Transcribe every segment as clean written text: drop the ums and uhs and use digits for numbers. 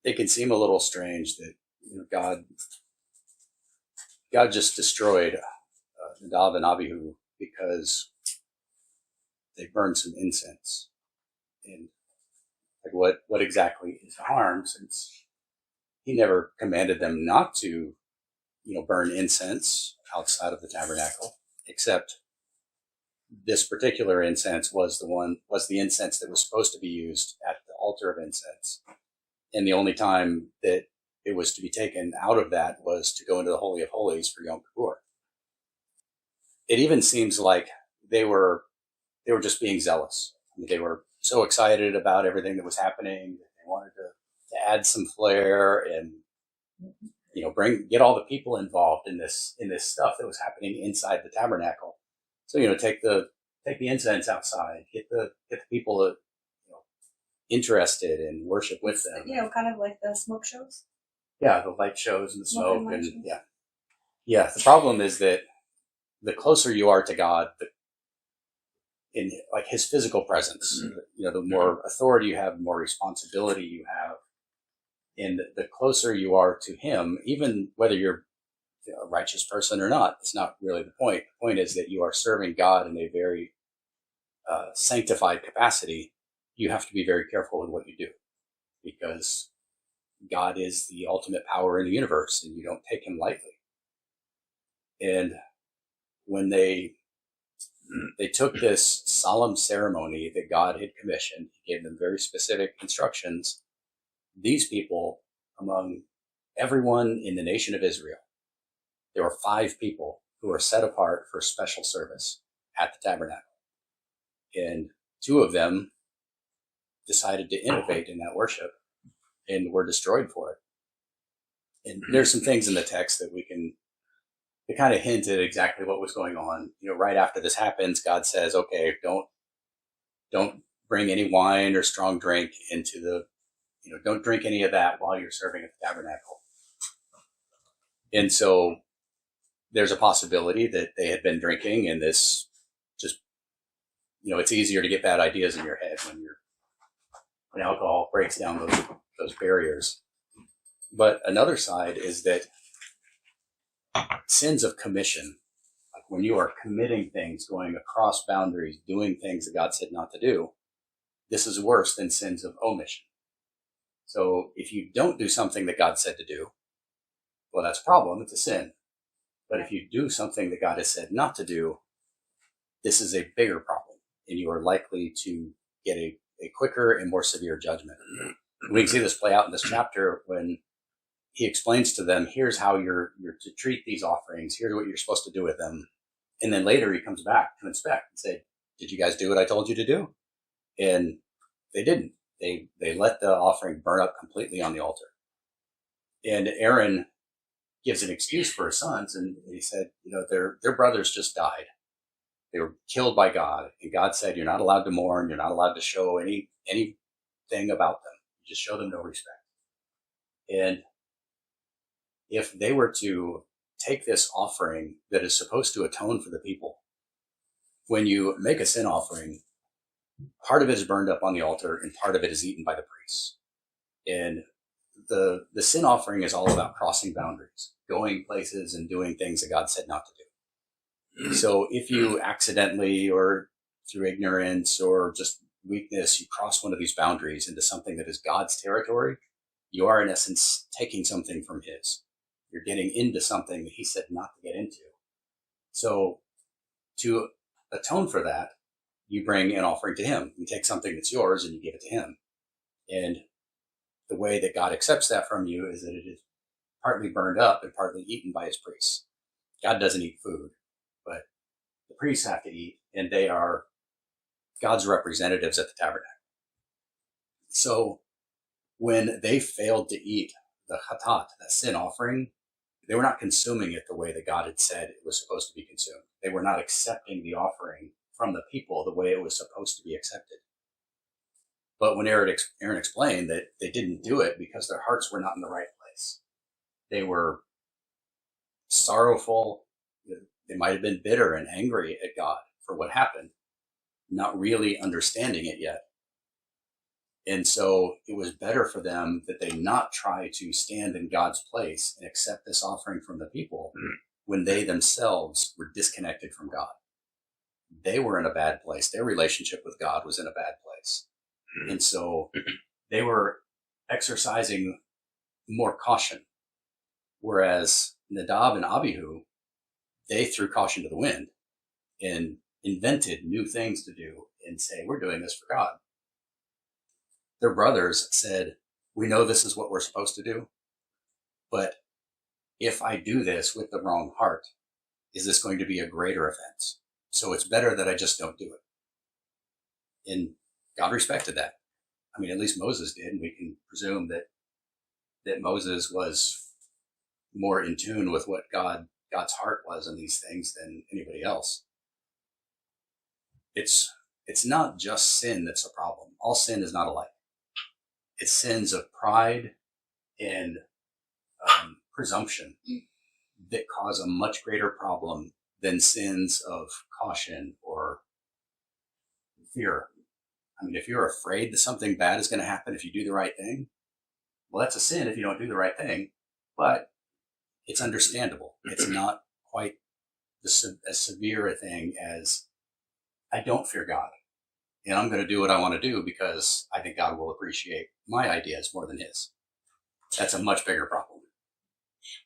it can seem a little strange that God just destroyed Nadab and Abihu because they burned some incense. And like what exactly is harm, since he never commanded them not to, burn incense outside of the tabernacle, except this particular incense was the incense that was supposed to be used at the altar of incense. And the only time that it was to be taken out of that was to go into the Holy of Holies for Yom Kippur. It even seems like they were just being zealous. I mean, they were so excited about everything that was happening that they wanted to add some flair and get all the people involved in this stuff that was happening inside the tabernacle. So take the incense outside, get the people interested and worship with them. Kind of like the smoke shows. Yeah, the light shows and the smoke and yeah. The problem is that the closer you are to God, in like His physical presence, the more authority you have, the more responsibility you have, and the closer you are to Him, even whether you're a righteous person or not, it's not really the point. The point is that you are serving God in a very sanctified capacity. You have to be very careful with what you do, because God is the ultimate power in the universe, and you don't take Him lightly. And when they took this solemn ceremony that God had commissioned, He gave them very specific instructions. These people, among everyone in the nation of Israel, there were 5 people who were set apart for special service at the tabernacle. And 2 of them decided to innovate in that worship and were destroyed for it. And there's some things in the text that we can kind of hint at exactly what was going on. Right after this happens, God says, okay, don't bring any wine or strong drink into the, don't drink any of that while you're serving at the tabernacle. And so there's a possibility that they had been drinking, and this just, it's easier to get bad ideas in your head when alcohol breaks down those barriers. But another side is that sins of commission, like when you are committing things, going across boundaries, doing things that God said not to do, this is worse than sins of omission. So if you don't do something that God said to do, well, that's a problem. It's a sin. But if you do something that God has said not to do, this is a bigger problem, and you are likely to get a quicker and more severe judgment. We can see this play out in this chapter when He explains to them, here's how you're to treat these offerings. Here's what you're supposed to do with them. And then later He comes back to inspect and say, did you guys do what I told you to do? And they didn't. They let the offering burn up completely on the altar. And Aaron gives an excuse for his sons, and he said, their brothers just died. They were killed by God, and God said, you're not allowed to mourn. You're not allowed to show anything about them. You just show them no respect. And if they were to take this offering that is supposed to atone for the people, when you make a sin offering, part of it is burned up on the altar and part of it is eaten by the priests. And the sin offering is all about crossing boundaries, going places and doing things that God said not to do. So if you accidentally or through ignorance or just weakness, you cross one of these boundaries into something that is God's territory, you are in essence taking something from His. You're getting into something that He said not to get into. So to atone for that, you bring an offering to Him. You take something that's yours and you give it to Him. And the way that God accepts that from you is that it is partly burned up and partly eaten by His priests. God doesn't eat food, but the priests have to eat, and they are God's representatives at the tabernacle. So when they failed to eat the chatat, that sin offering, they were not consuming it the way that God had said it was supposed to be consumed. They were not accepting the offering from the people the way it was supposed to be accepted. But when Aaron explained that they didn't do it because their hearts were not in the right place, they were sorrowful. They might have been bitter and angry at God for what happened, not really understanding it yet. And so it was better for them that they not try to stand in God's place and accept this offering from the people when they themselves were disconnected from God. They were in a bad place. Their relationship with God was in a bad place. And so they were exercising more caution. Whereas Nadab and Abihu, they threw caution to the wind and invented new things to do and say, we're doing this for God. Their brothers said, we know this is what we're supposed to do, but if I do this with the wrong heart, is this going to be a greater offense? So it's better that I just don't do it. And God respected that. I mean, at least Moses did, and we can presume that Moses was more in tune with what God's heart was in these things than anybody else. It's not just sin that's a problem. All sin is not alike. It's sins of pride and presumption that cause a much greater problem than sins of caution or fear. I mean, if you're afraid that something bad is going to happen if you do the right thing, well, that's a sin if you don't do the right thing, but it's understandable. It's not quite as severe a thing as I don't fear God, and I'm going to do what I want to do because I think God will appreciate my ideas more than his. That's a much bigger problem.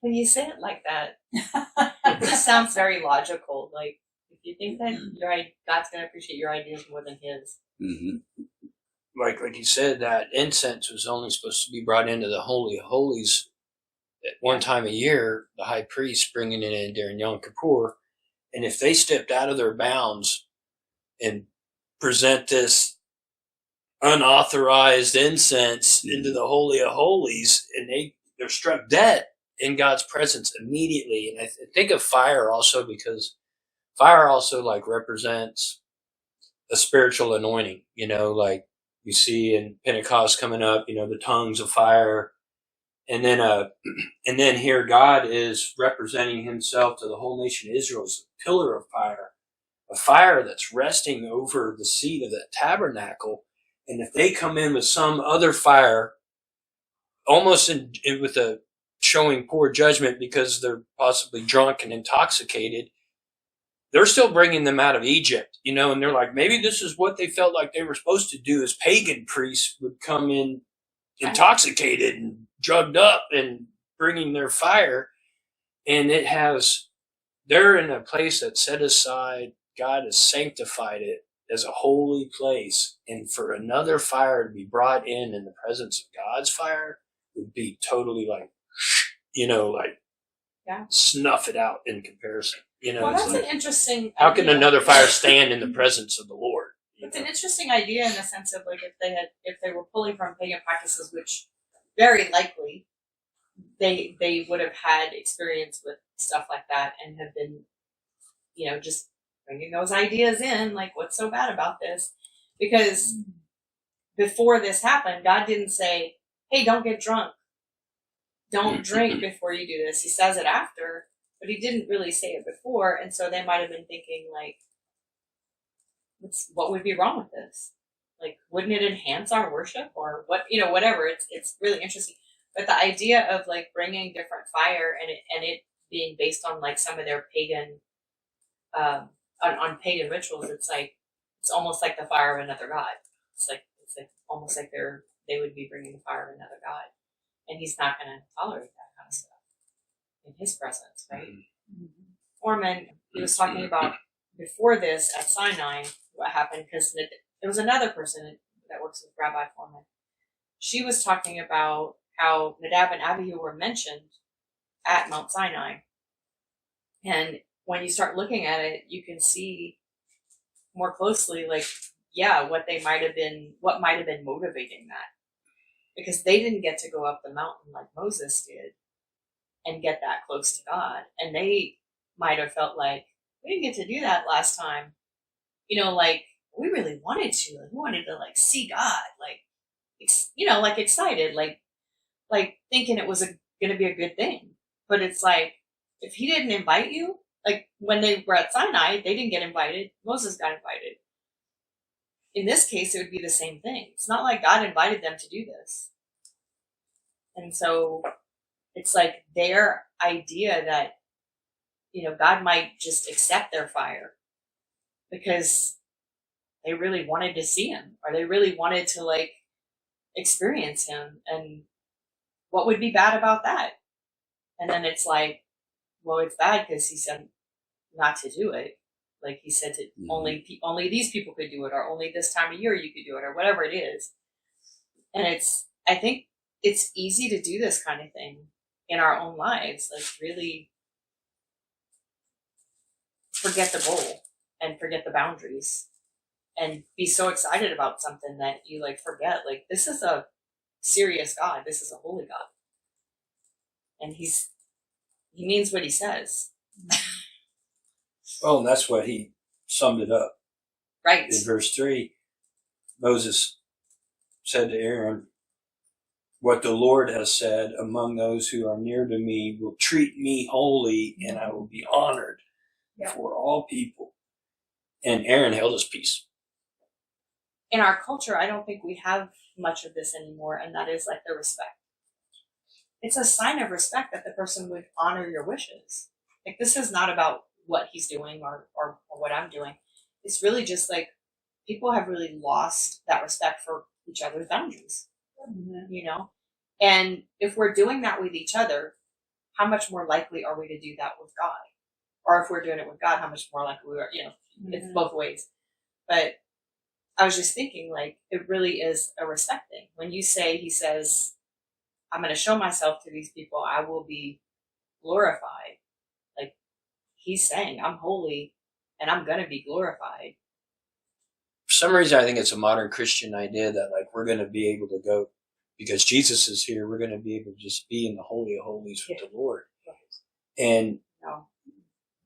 When you say it like that, it just sounds very logical. Like, if you think that God's going to appreciate your ideas more than his. Mm-hmm. Like you said, that incense was only supposed to be brought into the Holy of Holies at one time a year, the high priest bringing it in during Yom Kippur. And if they stepped out of their bounds and present this unauthorized incense into the Holy of Holies, and they're struck dead in God's presence immediately. And I think of fire also, because fire also like represents a spiritual anointing, like you see in Pentecost coming up, the tongues of fire. And then here God is representing himself to the whole nation of Israel as a pillar of fire, a fire that's resting over the seat of the tabernacle. And if they come in with some other fire, almost with a showing poor judgment because they're possibly drunk and intoxicated, they're still bringing them out of Egypt, and they're like, maybe this is what they felt like they were supposed to do, as pagan priests would come in intoxicated and drugged up and bringing their fire. And they're in a place that's set aside. God has sanctified it as a holy place. And for another fire to be brought in the presence of God's fire would be totally like, snuff it out in comparison. Well, that's an interesting how can idea. another fire stand in the presence of the Lord? It's an interesting idea in the sense of like if they were pulling from pagan practices, which very likely they would have had experience with stuff like that and have been, just bringing those ideas in, like, what's so bad about this? Because before this happened, God didn't say, hey, don't get drunk. Don't drink before you do this. He says it after, but he didn't really say it before. And so they might have been thinking, like, what would be wrong with this? Like, wouldn't it enhance our worship or what, whatever. It's really interesting. But the idea of like bringing different fire and it being based on like some of their pagan, on pagan rituals, it's almost like the fire of another god. It's like almost like they would be bringing the fire of another god, and he's not going to tolerate that kind of stuff in his presence, right? Mm-hmm. Foreman, he was talking about before this at Sinai, what happened, because there was another person that works with Rabbi Foreman. She was talking about how Nadab and Abihu were mentioned at Mount Sinai. And when you start looking at it, you can see more closely, like, what might have been motivating that. Because they didn't get to go up the mountain like Moses did and get that close to God. And they might have felt like, we didn't get to do that last time. Like, we really wanted to. Like, we wanted to, like, see God. Like, like, excited. Like thinking it was going to be a good thing. But it's like, if he didn't invite you, like, when they were at Sinai, they didn't get invited. Moses got invited. in this case, it would be the same thing. It's not like God invited them to do this. And so it's like their idea that, God might just accept their fire because they really wanted to see him, or they really wanted to like experience him. And what would be bad about that? And then it's like, well, it's bad because he said not to do it. Like he said to only these people could do it, or only this time of year you could do it, or whatever it is. And I think it's easy to do this kind of thing in our own lives, like really forget the goal and forget the boundaries and be so excited about something that you like forget, like, this is a serious God. This is a holy God. And he means what he says. Well, and that's what he summed it up. Right. In verse 3, Moses said to Aaron, what the Lord has said, among those who are near to me will treat me holy, and I will be honored before all people. And Aaron held his peace. In our culture, I don't think we have much of this anymore, and that is like the respect. It's a sign of respect that the person would honor your wishes. Like, this is not about what he's doing or what I'm doing. It's really just like people have really lost that respect for each other's boundaries, And if we're doing that with each other, how much more likely are we to do that with God? Or if we're doing it with God, how much more likely we are, It's both ways. But I was just thinking, like, it really is a respect thing. When he says, I'm going to show myself to these people, I will be glorified. Like, he's saying, I'm holy and I'm going to be glorified. For some reason, I think it's a modern Christian idea that, like, we're going to be able to go, because Jesus is here, we're going to be able to just be in the Holy of Holies with the Lord. And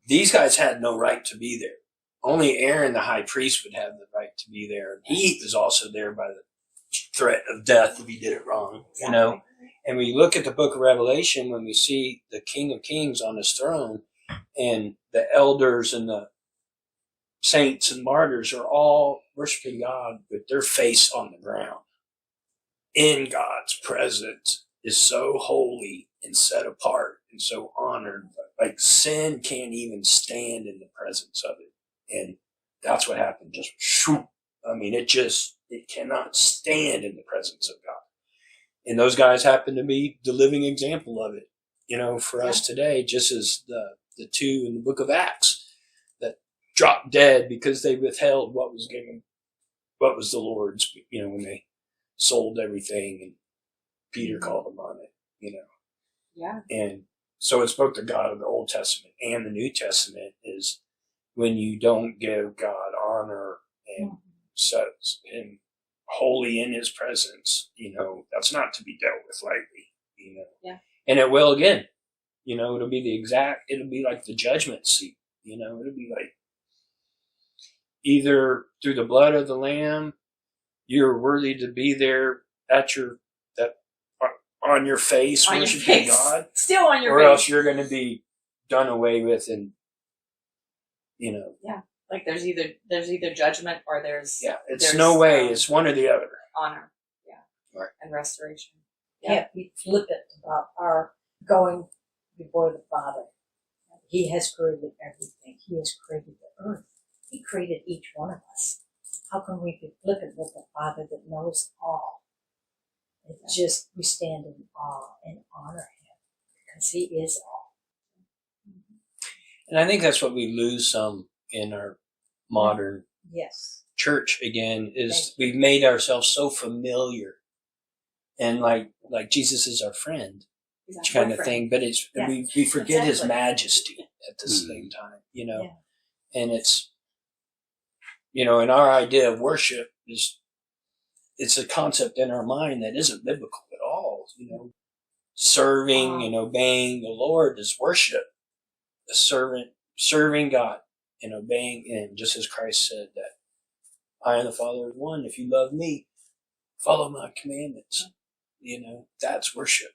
these guys had no right to be there. Only Aaron, the high priest, would have the right to be there. And he was also there by the threat of death if he did it wrong, And we look at the book of Revelation, when we see the King of Kings on his throne, and the elders and the saints and martyrs are all worshiping God with their face on the ground. In God's presence is so holy and set apart and so honored. Like, sin can't even stand in the presence of it. And that's what happened. Just shoot. I mean, it cannot stand in the presence of God. And those guys happen to be the living example of it, for us today, just as the two in the book of Acts that dropped dead because they withheld what was the Lord's, when they sold everything, and Peter called them on it, Yeah. And so it's both the God of the Old Testament and the New Testament is when you don't give God honor and set him holy in his presence, that's not to be dealt with lightly, Yeah. And it will again, it'll be like the judgment seat, it'll be like either through the blood of the Lamb, you're worthy to be there on your face, worshiping God, still on your or face, else you're going to be done away with, and Yeah, like there's either judgment or there's no way. It's one or the other. Honor, Right. And restoration. Can't be flippant about our going before the Father. He has created everything. He has created the earth. He created each one of us. How can we be flippant with the Father that knows all? It's just we stand in awe and honor him because he is all. And I think that's what we lose some in our modern church again, is we've made ourselves so familiar and like Jesus is our friend, kind of thing. But we forget his majesty at the same time, and it's, and our idea of worship it's a concept in our mind that isn't biblical at all. Serving and obeying the Lord is worship. A servant serving God and obeying him, just as Christ said that I and the Father are one. If you love me, follow my commandments. That's worship.